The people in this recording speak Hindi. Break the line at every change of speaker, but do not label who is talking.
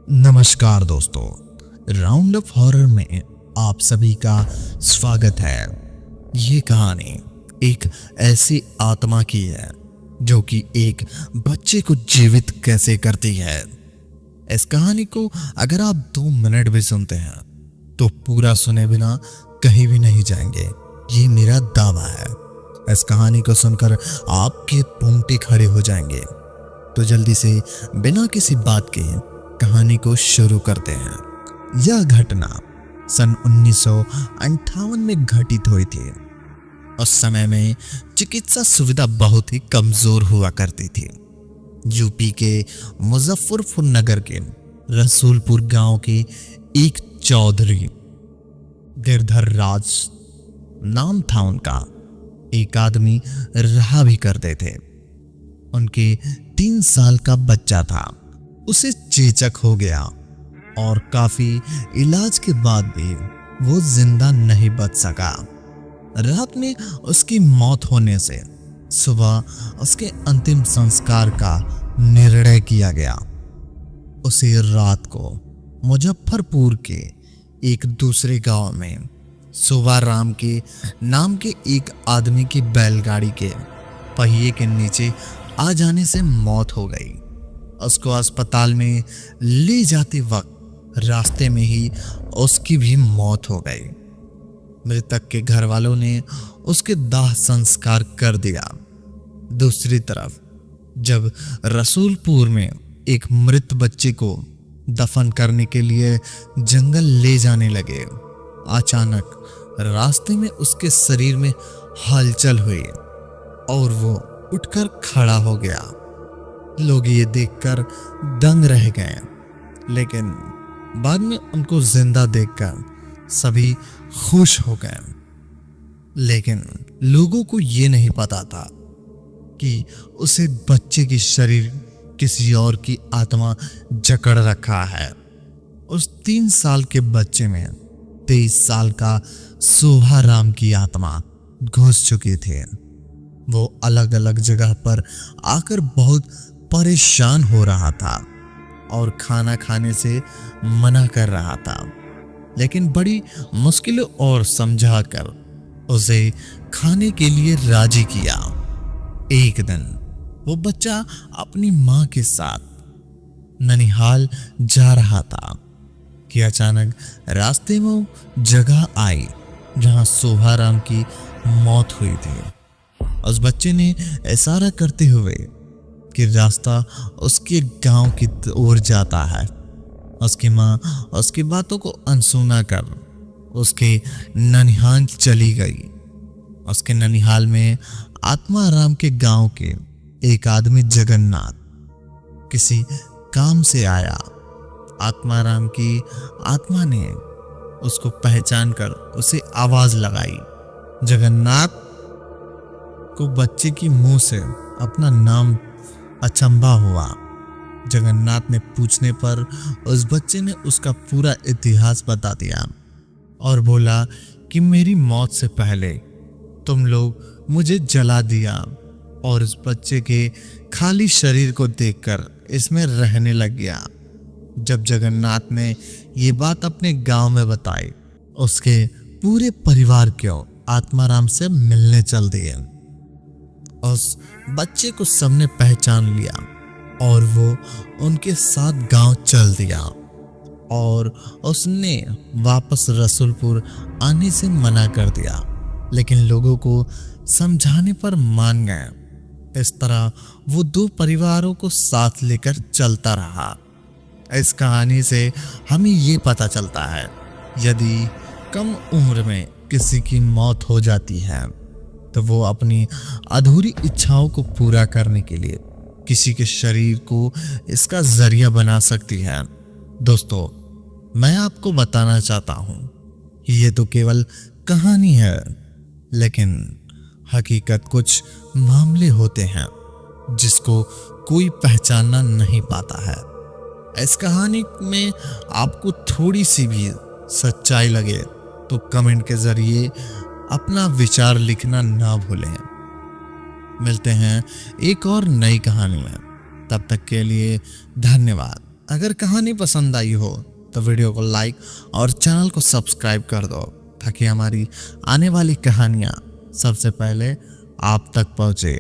नमस्कार दोस्तों, राउंड अप हॉरर में आप सभी का स्वागत है। ये कहानी एक ऐसी आत्मा की है जो कि एक बच्चे को जीवित कैसे करती है। इस कहानी को अगर आप 2 मिनट भी सुनते हैं तो पूरा सुने बिना कहीं भी नहीं जाएंगे, ये मेरा दावा है। इस कहानी को सुनकर आपके रोंगटे खड़े हो जाएंगे। तो जल्दी से बिना किसी बात के कहानी को शुरू करते हैं। यह घटना सन 1958 में घटित हुई थी। उस समय में चिकित्सा सुविधा बहुत ही कमजोर हुआ करती थी। यूपी के मुजफ्फरपुर नगर के रसूलपुर गांव के एक चौधरी गिरधर राज नाम था उनका, एक आदमी रहा भी करते थे। उनके 3 साल का बच्चा था। उसे चेचक हो गया और काफी इलाज के बाद भी वो जिंदा नहीं बच सका। रात में उसकी मौत होने से सुबह उसके अंतिम संस्कार का निर्णय किया गया। उसे रात को मुजफ्फरपुर के एक दूसरे गांव में सुबाराम के नाम के एक आदमी की बैलगाड़ी के पहिए के नीचे आ जाने से मौत हो गई। उसको अस्पताल में ले जाते वक्त रास्ते में ही उसकी भी मौत हो गई। मृतक के घर वालों ने उसके दाह संस्कार कर दिया। दूसरी तरफ जब रसूलपुर में एक मृत बच्चे को दफन करने के लिए जंगल ले जाने लगे, अचानक रास्ते में उसके शरीर में हलचल हुई और वो उठकर खड़ा हो गया। लोग ये देखकर दंग रह गए, लेकिन बाद में उनको जिंदा देखकर सभी खुश हो गए। लेकिन लोगों को ये नहीं पता था कि उसे बच्चे की शरीर किसी और की आत्मा जकड़ रखा है। उस 3 साल के बच्चे में 23 साल का शोभाराम की आत्मा घुस चुकी थी। वो अलग अलग जगह पर आकर बहुत परेशान हो रहा था और खाना खाने से मना कर रहा था, लेकिन बड़ी मुश्किलों और समझाकर उसे खाने के लिए राजी किया। एक दिन वो बच्चा अपनी मां के साथ ननिहाल जा रहा था कि अचानक रास्ते में जगह आई जहां शोभाराम की मौत हुई थी। उस बच्चे ने इशारा करते हुए कि रास्ता उसके गांव की ओर जाता है। उसकी मां उसकी बातों को अनसुना कर उसके ननिहाल चली गई। उसके ननिहाल में आत्माराम के गांव के एक आदमी जगन्नाथ किसी काम से आया। आत्माराम की आत्मा ने उसको पहचान कर उसे आवाज लगाई। जगन्नाथ को बच्चे की मुंह से अपना नाम अचंभा हुआ। जगन्नाथ ने पूछने पर उस बच्चे ने उसका पूरा इतिहास बता दिया और बोला कि मेरी मौत से पहले तुम लोग मुझे जला दिया और इस बच्चे के खाली शरीर को देखकर इसमें रहने लग गया। जब जगन्नाथ ने ये बात अपने गांव में बताई, उसके पूरे परिवार को आत्माराम से मिलने चल दिए। उस बच्चे को सबने पहचान लिया और वो उनके साथ गांव चल दिया और उसने वापस रसूलपुर आने से मना कर दिया, लेकिन लोगों को समझाने पर मान गए। इस तरह वो 2 परिवारों को साथ लेकर चलता रहा। इस कहानी से हमें ये पता चलता है, यदि कम उम्र में किसी की मौत हो जाती है तो वो अपनी अधूरी इच्छाओं को पूरा करने के लिए किसी के शरीर को इसका जरिया बना सकती है। दोस्तों, मैं आपको बताना चाहता हूं कि ये तो केवल कहानी है, लेकिन हकीकत कुछ मामले होते हैं जिसको कोई पहचानना नहीं पाता है। इस कहानी में आपको थोड़ी सी भी सच्चाई लगे तो कमेंट के जरिए अपना विचार लिखना ना भूलें। मिलते हैं एक और नई कहानी में, तब तक के लिए धन्यवाद। अगर कहानी पसंद आई हो तो वीडियो को लाइक और चैनल को सब्सक्राइब कर दो, ताकि हमारी आने वाली कहानियाँ सबसे पहले आप तक पहुँचे।